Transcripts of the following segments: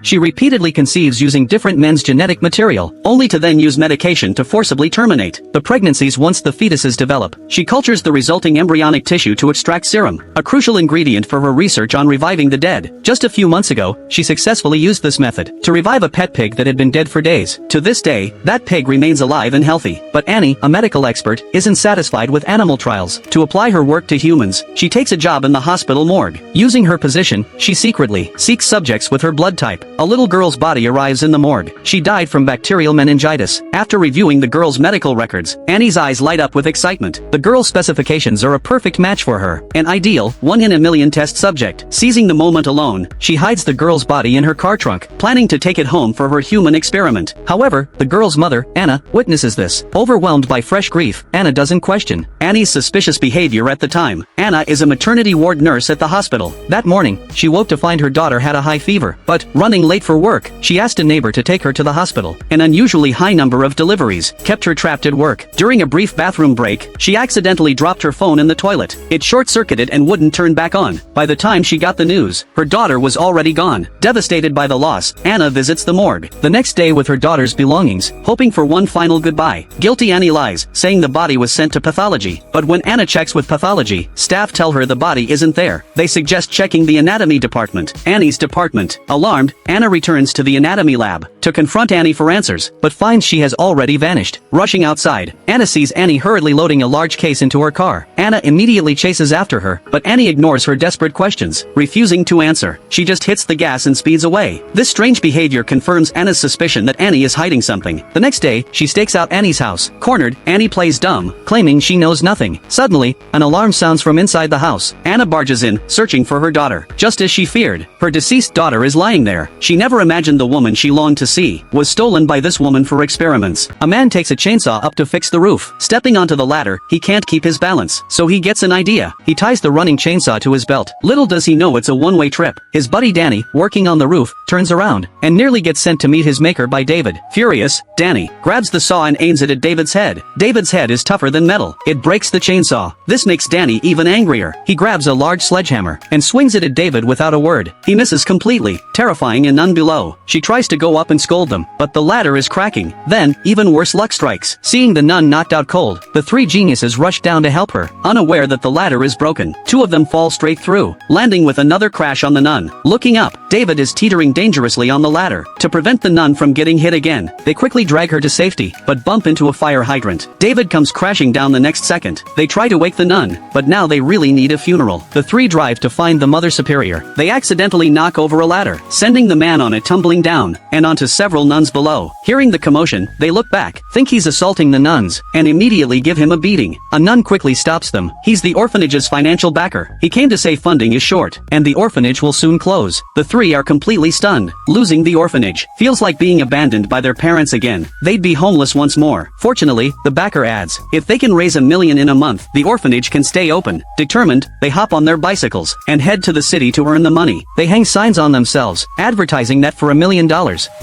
She repeatedly conceives using different men's genetic material, only to then use medication to forcibly terminate the pregnancies once the fetuses develop. She cultures the resulting embryonic tissue to extract serum, a crucial ingredient for her research on reviving the dead. Just a few months ago, she successfully used this method to revive a pet pig that had been dead for days. To this day, that pig remains alive and healthy. But Annie, a medical expert, isn't satisfied with animal trials. To apply her work to humans, she takes a job in the hospital morgue. Using her position, she secretly seeks subjects with her blood type. A little girl's body arrives in the morgue. She died from bacterial meningitis. After reviewing the girl's medical records, Annie's eyes light up with excitement. The girl's specifications are a perfect match for her, an ideal, 1 in a million test subject. Seizing the moment alone, she hides the girl's body in her car trunk, planning to take it home for her human experiment. However, the girl's mother, Anna, witnesses this. Overwhelmed by fresh grief, Anna doesn't question Annie's suspicious behavior at the time. Anna is a maternity ward nurse at the hospital. That morning, she woke to find her daughter had a high fever, but, running late for work, she asked a neighbor to take her to the hospital. An unusually high number of deliveries kept her trapped at work. During a brief bathroom break, she accidentally dropped her phone in the toilet. It short-circuited and wouldn't turn back on. By the time she got the news, her daughter was already gone. Devastated by the loss, Anna visits the morgue the next day with her daughter's belongings, hoping for one final goodbye. Guilty Annie lies, saying the body was sent to pathology. But when Anna checks with pathology, staff tell her the body isn't there. They suggest checking the anatomy department, Annie's department. Alarmed, Anna returns to the anatomy lab to confront Annie for answers, but finds she has already vanished. Rushing outside, Anna sees Annie hurriedly loading a large case into her car. Anna immediately chases after her, but Annie ignores her desperate questions, refusing to answer. She just hits the gas and speeds away. This strange behavior confirms Anna's suspicion that Annie is hiding something. The next day, she stakes out Annie's house. Cornered, Annie plays dumb, claiming she knows nothing. Suddenly, an alarm sounds from inside the house. Anna barges in, searching for her daughter. Just as she feared, her deceased daughter is lying there. She never imagined the woman she longed to see was stolen by this woman for experiments. A man takes a chainsaw up to fix the roof. Stepping onto the ladder, he can't keep his balance, so he gets an idea. He ties the running chainsaw to his belt. Little does he know it's a one-way trip. His buddy Danny, working on the roof, turns around and nearly gets sent to meet his maker by David. Furious, Danny grabs the saw and aims it at David's head. David's head is tougher than metal. It breaks the chainsaw. This makes Danny even angrier. He grabs a large sledgehammer and swings it at David without a word. He misses completely, terrifying a nun below. She tries to go up and scold them, but the ladder is cracking. Then, even worse luck strikes. Seeing the nun knocked out cold, the three geniuses rush down to help her, unaware that the ladder is broken. Two of them fall straight through, landing with another crash on the nun. Looking up, David is teetering dangerously on the ladder. To prevent the nun from getting hit again, they quickly drag her to safety, but bump into a fire hydrant. David comes crashing down the next second. They try to wake the nun, but now they really need a funeral. The three drive to find the Mother Superior. They accidentally knock over a ladder, sending the man on it tumbling down, and onto several nuns below. Hearing the commotion, they look back, think he's assaulting the nuns, and immediately give him a beating. A nun quickly stops them. He's the orphanage's financial backer. He came to say funding is short, and the orphanage will soon close. The three are completely stunned. Losing the orphanage feels like being abandoned by their parents again. They'd be homeless once more. Fortunately, the backer adds, if they can raise $1 million in a month, the orphanage can stay open. Determined, they hop on their bicycles and head to the city to earn the money. They hang signs on themselves, advertising that for $1 million,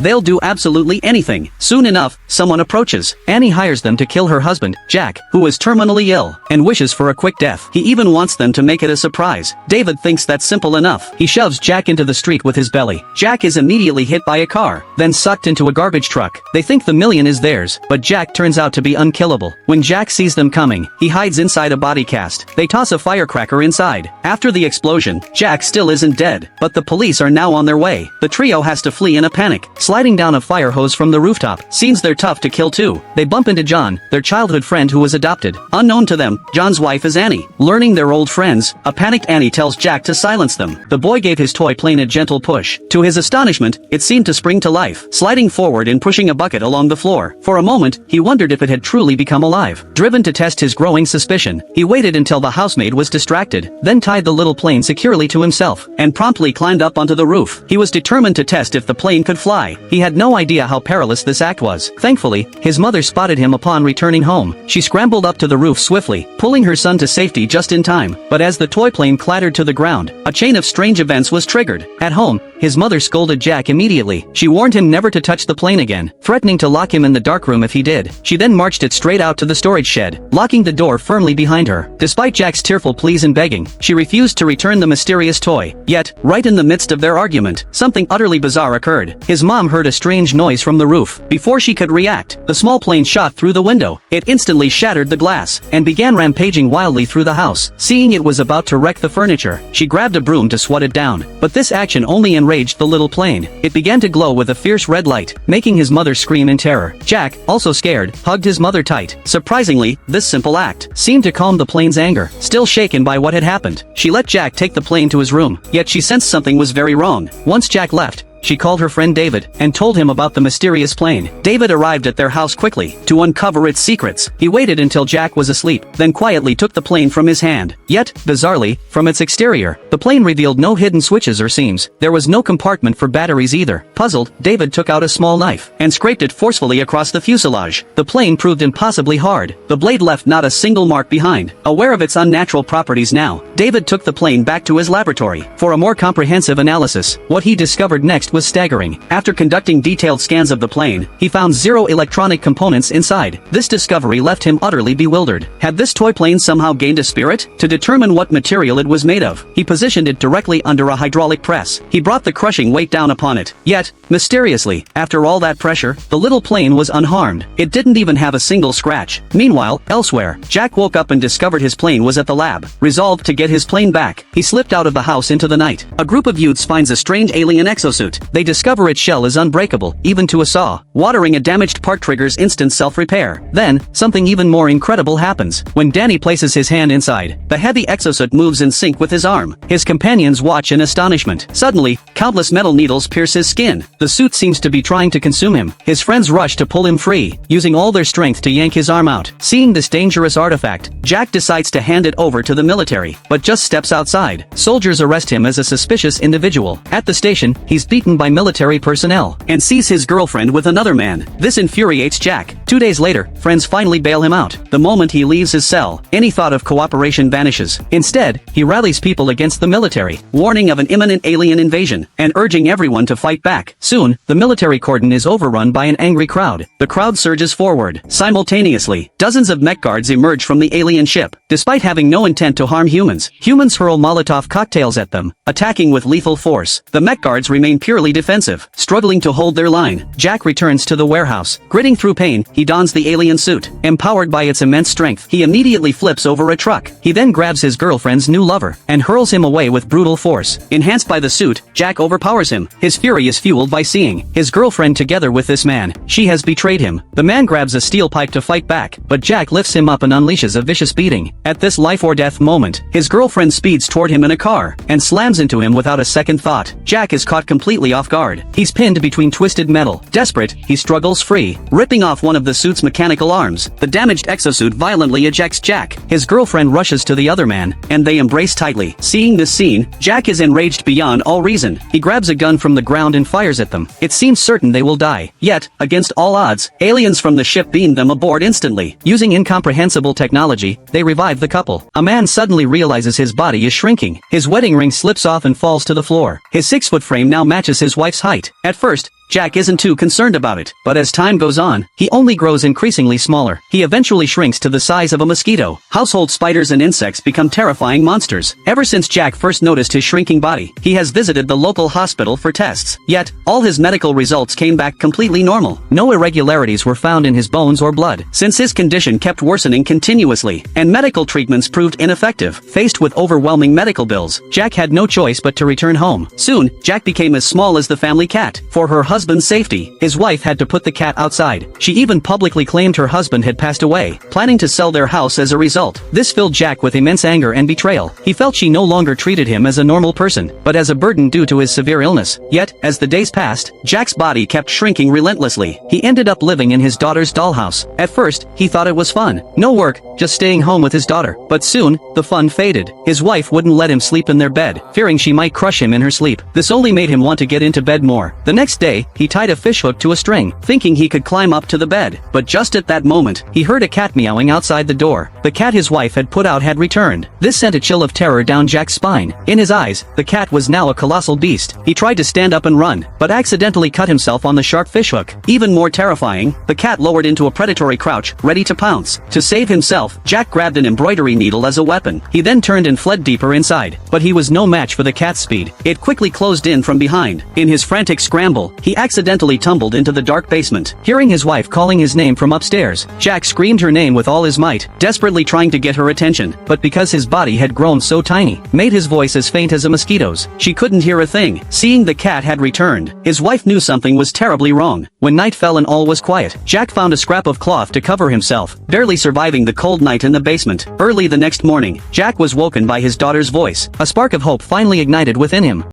they'll do absolutely anything. Soon enough, someone approaches. Annie hires them to kill her husband, Jack, who is terminally ill, and wishes for a quick death. He even wants them to make it a surprise. David thinks that's simple enough. He shoves Jack into the street with his belly. Jack is immediately hit by a car, then sucked into a garbage truck. They think the $1 million is theirs, but Jack turns out to be unkillable. When Jack sees them coming, he hides inside a body cast. They toss a firecracker inside. After the explosion, Jack still isn't dead, but the police are now on their way. The trio has to flee in a panic, sliding down a fire hose from the rooftop. Seems they're tough to kill too. They bump into John, their childhood friend who was adopted. Unknown to them, John's wife is Annie. Learning they're old friends, a panicked Annie tells Jack to silence them. The boy gave his toy plane a gentle push. To his astonishment, it seemed to spring to life, sliding forward and pushing a bucket along the floor. For a moment, he wondered if it had truly become alive. Driven to test his growing suspicion, he waited until the housemaid was distracted, then tied the little plane securely to himself, and promptly climbed up onto the roof. He was determined to test if the plane could fly. He had no idea how perilous this act was. Thankfully, his mother spotted him upon returning home. She scrambled up to the roof swiftly, pulling her son to safety just in time. But as the toy plane clattered to the ground, a chain of strange events was triggered. At home, home, his mother scolded Jack immediately. She warned him never to touch the plane again, threatening to lock him in the darkroom if he did. She then marched it straight out to the storage shed, locking the door firmly behind her. Despite Jack's tearful pleas and begging, she refused to return the mysterious toy. Yet, right in the midst of their argument, something utterly bizarre occurred. His mom heard a strange noise from the roof. Before she could react, the small plane shot through the window. It instantly shattered the glass, and began rampaging wildly through the house. Seeing it was about to wreck the furniture, she grabbed a broom to swat it down. But this action only enraged the little plane. It began to glow with a fierce red light, making his mother scream in terror. Jack, also scared, hugged his mother tight. Surprisingly, this simple act seemed to calm the plane's anger. Still shaken by what had happened, she let Jack take the plane to his room. Yet she sensed something was very wrong. Once Jack left, she called her friend David and told him about the mysterious plane. David arrived at their house quickly to uncover its secrets. He waited until Jack was asleep, then quietly took the plane from his hand. Yet, bizarrely, from its exterior, the plane revealed no hidden switches or seams. There was no compartment for batteries either. Puzzled, David took out a small knife and scraped it forcefully across the fuselage. The plane proved impossibly hard. The blade left not a single mark behind. Aware of its unnatural properties now, David took the plane back to his laboratory for a more comprehensive analysis. What he discovered next was staggering. After conducting detailed scans of the plane, he found 0 electronic components inside. This discovery left him utterly bewildered. Had this toy plane somehow gained a spirit? To determine what material it was made of, he positioned it directly under a hydraulic press. He brought the crushing weight down upon it. Yet, mysteriously, after all that pressure, the little plane was unharmed. It didn't even have a single scratch. Meanwhile, elsewhere, Jack woke up and discovered his plane was at the lab. Resolved to get his plane back, he slipped out of the house into the night. A group of youths finds a strange alien exosuit. They discover its shell is unbreakable, even to a saw. Watering a damaged part triggers instant self-repair. Then, something even more incredible happens. When Danny places his hand inside, the heavy exosuit moves in sync with his arm. His companions watch in astonishment. Suddenly, countless metal needles pierce his skin. The suit seems to be trying to consume him. His friends rush to pull him free, using all their strength to yank his arm out. Seeing this dangerous artifact, Jack decides to hand it over to the military, but just steps outside. Soldiers arrest him as a suspicious individual. At the station, he's beaten by military personnel and sees his girlfriend with another man. This infuriates Jack. 2 days later, friends finally bail him out. The moment he leaves his cell, any thought of cooperation vanishes. Instead, he rallies people against the military, warning of an imminent alien invasion and urging everyone to fight back. Soon, the military cordon is overrun by an angry crowd. The crowd surges forward. Simultaneously, dozens of mech guards emerge from the alien ship. Despite having no intent to harm humans, humans hurl Molotov cocktails at them, attacking with lethal force. The mech guards remain purely defensive, struggling to hold their line. Jack returns to the warehouse. Gritting through pain, he dons the alien suit. Empowered by its immense strength, he immediately flips over a truck. He then grabs his girlfriend's new lover and hurls him away with brutal force. Enhanced by the suit, Jack overpowers him. His fury is fueled by seeing his girlfriend together with this man. She has betrayed him. The man grabs a steel pipe to fight back, but Jack lifts him up and unleashes a vicious beating. At this life or death moment, his girlfriend speeds toward him in a car and slams into him without a second thought. Jack is caught completely off guard. He's pinned between twisted metal. Desperate, he struggles free, ripping off one of the suit's mechanical arms. The damaged exosuit violently ejects Jack. His girlfriend rushes to the other man, and they embrace tightly. Seeing this scene, Jack is enraged beyond all reason. He grabs a gun from the ground and fires at them. It seems certain they will die. Yet, against all odds, aliens from the ship beam them aboard instantly. Using incomprehensible technology, they revive the couple. A man suddenly realizes his body is shrinking. His wedding ring slips off and falls to the floor. His 6-foot frame now matches his wife's height. At first, Jack isn't too concerned about it, but as time goes on, he only grows increasingly smaller. He eventually shrinks to the size of a mosquito. Household spiders and insects become terrifying monsters. Ever since Jack first noticed his shrinking body, he has visited the local hospital for tests. Yet, all his medical results came back completely normal. No irregularities were found in his bones or blood, since his condition kept worsening continuously, and medical treatments proved ineffective. Faced with overwhelming medical bills, Jack had no choice but to return home. Soon, Jack became as small as the family cat. For her husband's safety, his wife had to put the cat outside. She even publicly claimed her husband had passed away, planning to sell their house as a result. This filled Jack with immense anger and betrayal. He felt she no longer treated him as a normal person, but as a burden due to his severe illness. Yet, as the days passed, Jack's body kept shrinking relentlessly. He ended up living in his daughter's dollhouse. At first, he thought it was fun. No work, just staying home with his daughter. But soon, the fun faded. His wife wouldn't let him sleep in their bed, fearing she might crush him in her sleep. This only made him want to get get into bed more. The next day, he tied a fishhook to a string, thinking he could climb up to the bed. But just at that moment, he heard a cat meowing outside the door. The cat his wife had put out had returned. This sent a chill of terror down Jack's spine. In his eyes, the cat was now a colossal beast. He tried to stand up and run, but accidentally cut himself on the sharp fishhook. Even more terrifying, the cat lowered into a predatory crouch, ready to pounce. To save himself, Jack grabbed an embroidery needle as a weapon. He then turned and fled deeper inside. But he was no match for the cat's speed. It quickly closed in from behind. In his frantic scramble, he accidentally tumbled into the dark basement. Hearing his wife calling his name from upstairs, Jack screamed her name with all his might, desperately trying to get her attention. But because his body had grown so tiny, made his voice as faint as a mosquito's, she couldn't hear a thing. Seeing the cat had returned, his wife knew something was terribly wrong. When night fell and all was quiet, Jack found a scrap of cloth to cover himself, barely surviving the cold night in the basement. Early the next morning, Jack was woken by his daughter's voice. A spark of hope finally ignited within him.